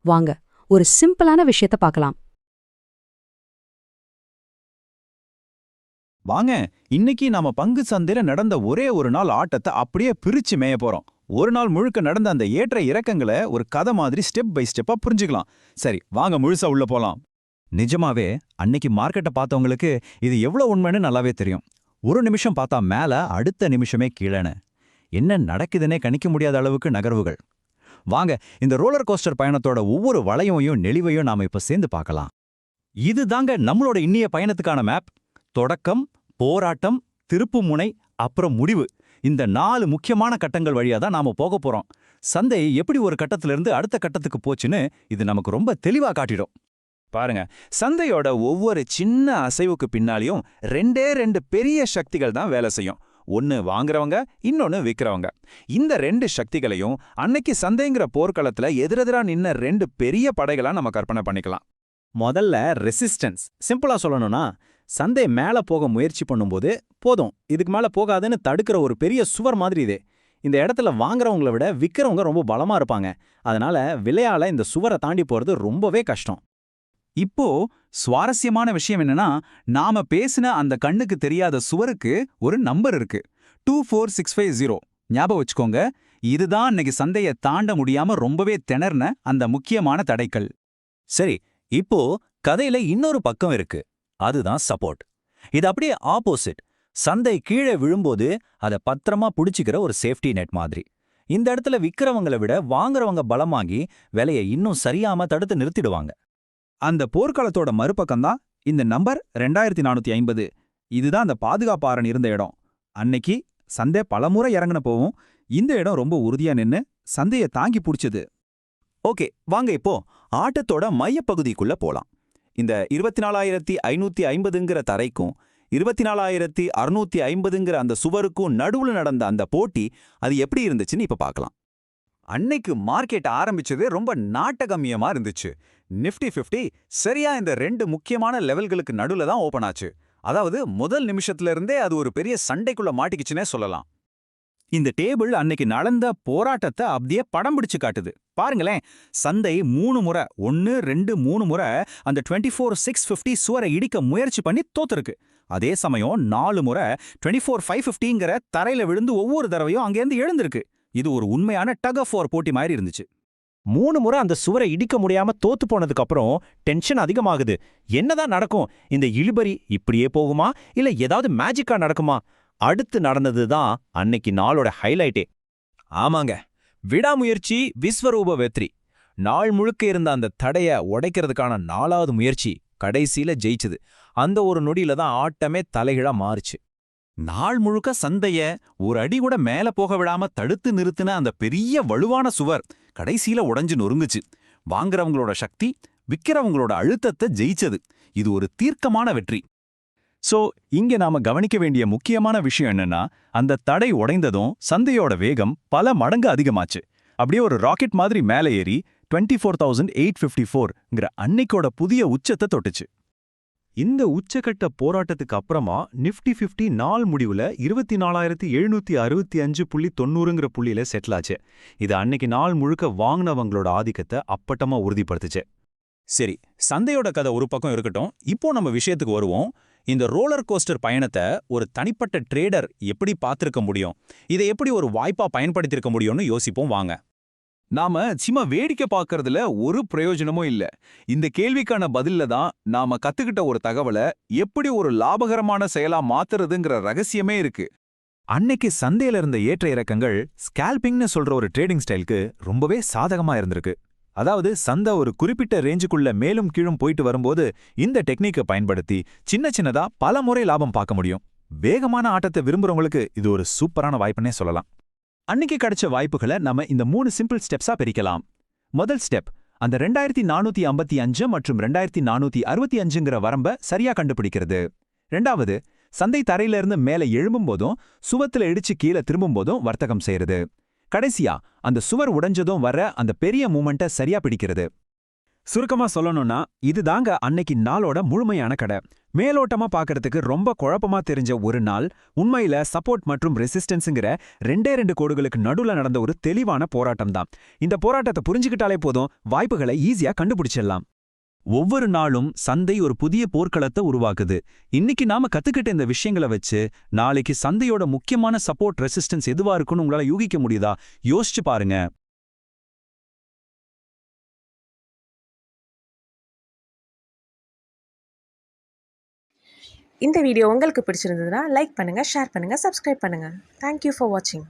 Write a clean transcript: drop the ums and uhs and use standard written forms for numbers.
வாங்க ஒரு சிம்பிளான விஷயத்த பார்க்கலாம். வாங்க, இன்னைக்கு நாம பங்கு சந்தையில நடந்த ஒரே ஒரு நாள் ஆட்டத்தை அப்படியே பிரிச்சு மேய போறோம். ஒரு நாள் முழுக்க நடந்த அந்த ஏற்ற இறக்கங்களை ஒரு கதை மாதிரி ஸ்டெப் பை ஸ்டெப்பா புரிஞ்சுக்கலாம். சரி, வாங்க முழுசா உள்ள போலாம். நிஜமாவே அன்னைக்கு மார்க்கெட்டை பார்த்தவங்களுக்கு இது எவ்வளவு உண்மைன்னு நல்லாவே தெரியும். ஒரு நிமிஷம் பார்த்தா மேல, அடுத்த நிமிஷமே கீழேன்னு என்ன நடக்குதுன்னே கணிக்க முடியாத அளவுக்கு நகர்வுகள். வாங்க, இந்த ரோலர் கோஸ்டர் பயணத்தோட ஒவ்வொரு வளையையும் நெளிவையும் நாம இப்ப சேர்ந்து பார்க்கலாம். இதுதாங்க நம்மளோட இன்னிய பயணத்துக்கான மேப். தொடக்கம், போராட்டம், திருப்புமுனை, அப்புறம் முடிவு. இந்த 4 முக்கியமான கட்டங்கள் வழியா தான் நாம போக போறோம். சந்தை எப்படி ஒரு கட்டத்திலிருந்து அடுத்த கட்டத்துக்கு போச்சுன்னு இது நமக்கு ரொம்ப தெளிவா காட்டிடும். பாருங்க, சந்தையோட ஒவ்வொரு சின்ன அசைவுக்கு பின்னாலையும் ரெண்டு பெரிய சக்திகள் தான் வேலை செய்யும். ஒன்னு வாங்குறவங்க, இன்னொன்னு விக்கிறவங்க. இந்த 2 சக்திகளையும் அன்னைக்கு சந்தைங்கிற போர்க்களத்துல எதிரெதிரா நின்ன 2 பெரிய படைகளா நம்ம கற்பனை பண்ணிக்கலாம். முதல்ல ரெசிஸ்டன்ஸ். சிம்பிளா சொல்லணும்னா, சந்தை மேல போக முயற்சி பண்ணும்போது போதும், இதுக்கு மேல போகாதுன்னு தடுக்கிற ஒரு பெரிய சுவர் மாதிரி இது. இந்த இடத்துல வாங்குறவங்கள விட விக்கிறவங்க ரொம்ப பலமா இருப்பாங்க. அதனால விலையால இந்த சுவரை தாண்டி போறது ரொம்பவே கஷ்டம். இப்போ சுவாரஸ்யமான விஷயம் என்னன்னா, நாம பேசின அந்த கண்ணுக்கு தெரியாத சுவருக்கு ஒரு நம்பர் இருக்கு, 24650. ஞாபகம் வச்சுக்கோங்க, இதுதான் இன்னைக்கு சந்தையை தாண்ட முடியாம ரொம்பவே திணறின அந்த முக்கியமான தடைகள். சரி, இப்போ கதையில இன்னொரு பக்கம் இருக்கு, அதுதான் சப்போர்ட். இது அப்படியே ஆப்போசிட். சந்தை கீழே விழும்போது அதை பத்திரமா புடிச்சுக்கிற ஒரு சேஃப்டி நெட் மாதிரி. இந்த இடத்துல விக்கிறவங்களை விட வாங்குறவங்க பலமாகி விலையை இன்னும் சரியாம தடுத்து நிறுத்திடுவாங்க. அந்த போர்க்காலத்தோட மறுபக்கம்தான் இந்த நம்பர் 2450. இதுதான் அந்த பாதுகாப்பாரன் இருந்த இடம். அன்னைக்கு சந்தை பலமுறை இறங்கின போவும் இந்த இடம் ரொம்ப உறுதியா நின்னு சந்தையை தாங்கி பிடிச்சது. ஓகே, வாங்க இப்போ ஆட்டத்தோட மையப்பகுதிக்குள்ள போலாம். இந்த 24,550ங்கிற தரைக்கும் 24,650ங்கிற அந்த சுவருக்கும் நடுவுல நடந்த அந்த போட்டி அது எப்படி இருந்துச்சுன்னு இப்ப பார்க்கலாம். அன்னைக்கு மார்க்கெட் ஆரம்பிச்சது ரொம்ப நாட்டகமியமா இருந்துச்சு. நிஃப்டி 50 சரியா இந்த 2 முக்கியமான லெவல்களுக்கு நடுவுல தான் ஓபன் ஆச்சு. அதாவது முதல் நிமிஷத்துல இருந்தே அது ஒரு பெரிய சண்டைக்குள்ள மாட்டிக்கிச்சுனே சொல்லலாம். இந்த டேபிள் அன்னைக்கு நடந்த போராட்டத்தை அப்படியே படம் பிடிச்சு காட்டுது. பாருங்களேன், சந்தை 3 முறை, 1 2 3 முறை அந்த 24,650 சுவரை இடிக்க முயற்சி பண்ணி தோத்துருக்கு. அதே சமயம் 4 முறை 24,550ங்கிற தரையில விழுந்து ஒவ்வொரு தடவையும் அங்கேருந்து எழுந்திருக்கு. இது ஒரு உண்மையான டக் ஆஃப் வார் போட்டி மாதிரி இருந்துச்சு. 3 முறை அந்த சுவரை இடிக்க முடியாம தோத்து போனதுக்கு அப்புறம் டென்ஷன் அதிகமாகுது. என்னதான் நடக்கும்? இந்த இழுபறி இப்படியே போகுமா, இல்ல ஏதாவது மேஜிக்கா நடக்குமா? அடுத்து நடந்தது தான் அன்னைக்கு நாளோட ஹைலைட்டே. ஆமாங்க, விடாமுயற்சி விஸ்வரூப வெற்றி. நாள் முழுக்க இருந்த அந்த தடைய உடைக்கிறதுக்கான 4வது முயற்சி கடைசியில ஜெயிச்சது. அந்த ஒரு நொடியில தான் ஆட்டமே தலைகீழா மாறுச்சு. நாள் முழுக்க சந்தைய ஒரு அடி கூட மேல போக விடாம தடுத்து நிறுத்தின அந்த பெரிய வலுவான சுவர் கடைசியில உடைஞ்சு நொறுங்குச்சு. வாங்குறவங்களோட சக்தி விக்கிறவங்களோட அழுத்தத்தை ஜெயிச்சது. இது ஒரு தீர்க்கமான வெற்றி. சோ இங்க நாம கவனிக்க வேண்டிய முக்கியமான விஷயம் என்னன்னா, அந்த தடை உடைந்ததும் சந்தையோட வேகம் பல மடங்கு அதிகமாச்சு. அப்படியே ஒரு ராக்கெட் மாதிரி மேலே ஏறி 24,854ங்கிற அன்னைக்கோட புதிய உச்சத்தை தொட்டுச்சு. இந்த உச்சகட்ட போராட்டத்துக்கு அப்புறமா நிஃப்டி 50 நாள் முடிவுல 24,765.90ங்கிற புள்ளியில செட்டில் ஆச்சு. இது அன்னைக்கு நாள் முழுக்க வாங்கினவங்களோட ஆதிக்கத்தை அப்பட்டமா உறுதிப்படுத்துச்சு. சரி, சந்தையோட கதை ஒரு பக்கம் இருக்கட்டும், இப்போ நம்ம விஷயத்துக்கு வருவோம். இந்த ரோலர் கோஸ்டர் பயணத்தை ஒரு தனிப்பட்ட ட்ரேடர் எப்படி பார்த்திருக்க முடியும், இதை எப்படி ஒரு வாய்ப்பா பயன்படுத்தியிருக்க முடியும்னு யோசிப்போம் வாங்க. நாம சும்மா வேடிக்கை பார்க்கறதுல ஒரு பிரயோஜனமும் இல்ல. இந்த கேள்விக்கான பதில்ல தான் நாம கத்துக்கிட்ட ஒரு தகவலை எப்படி ஒரு லாபகரமான செயலா மாத்துறதுங்கிற ரகசியமே இருக்கு. அன்னைக்கு சந்தையில இருந்த ஏற்ற இறக்கங்கள் ஸ்கேல்பிங்னு சொல்ற ஒரு ட்ரேடிங் ஸ்டைலுக்கு ரொம்பவே சாதகமா இருந்திருக்கு. அதாவது சந்தை ஒரு குறிப்பிட்ட ரேஞ்சுக்குள்ள மேலும் கீழும் போயிட்டு வரும்போது இந்த டெக்னிக்கை பயன்படுத்தி சின்னதா பல முறை லாபம் பார்க்க முடியும். வேகமான ஆட்டத்தை விரும்புறவங்களுக்கு இது ஒரு சூப்பரான வாய்ப்புன்னே சொல்லலாம். அன்னைக்கு கிடைச்ச வாய்ப்புகளை நம்ம இந்த 3 சிம்பிள் ஸ்டெப்ஸா பிரிக்கலாம். முதல் ஸ்டெப், அந்த 2455 மற்றும் 2465ங்கிற வரம்ப சரியா கண்டுபிடிக்கிறது. 2வது, சந்தை தரையிலிருந்து மேல எழும்பும் போதும் சுவத்துல இடிச்சு கீழே திரும்பும் போதும் வர்த்தகம் செய்யறது. கடைசியா, அந்த சுவர் உடைஞ்சதும் வர அந்த பெரிய மூமெண்ட்டை சரியா பிடிக்கிறது. சுருக்கமா சொல்லணும்னா இதுதாங்க அன்னைக்கு நாளோட முழுமையான கடை. மேலோட்டமா பார்க்கறதுக்கு ரொம்ப குழப்பமா தெரிஞ்ச ஒரு நாள் உண்மையில சப்போர்ட் மற்றும் ரெசிஸ்டன்ஸ்ங்கிற ரெண்டே கோடுகளுக்கு நடுவுல நடந்த ஒரு தெளிவான போராட்டம் தான். இந்த போராட்டத்தை புரிஞ்சுக்கிட்டாலே போதும், வாய்ப்புகளை ஈஸியா கண்டுபிடிச்சிடலாம். ஒவ்வொரு நாளும் சந்தை ஒரு புதிய போர்க்களத்தை உருவாக்குது. இன்னைக்கு நாம கத்துக்கிட்ட இந்த விஷயங்களை வச்சு நாளைக்கு சந்தையோட முக்கியமான சப்போர்ட் ரெசிஸ்டன்ஸ் எதுவா இருக்குன்னு உங்களால யூகிக்க முடியுதா? யோசிச்சு பாருங்க. இந்த வீடியோ உங்களுக்கு பிடிச்சிருந்ததுன்னா லைக் பண்ணுங்கள், ஷேர் பண்ணுங்கள், சப்ஸ்கிரைப் பண்ணுங்கள். தேங்க்யூ ஃபார் வாட்சிங்.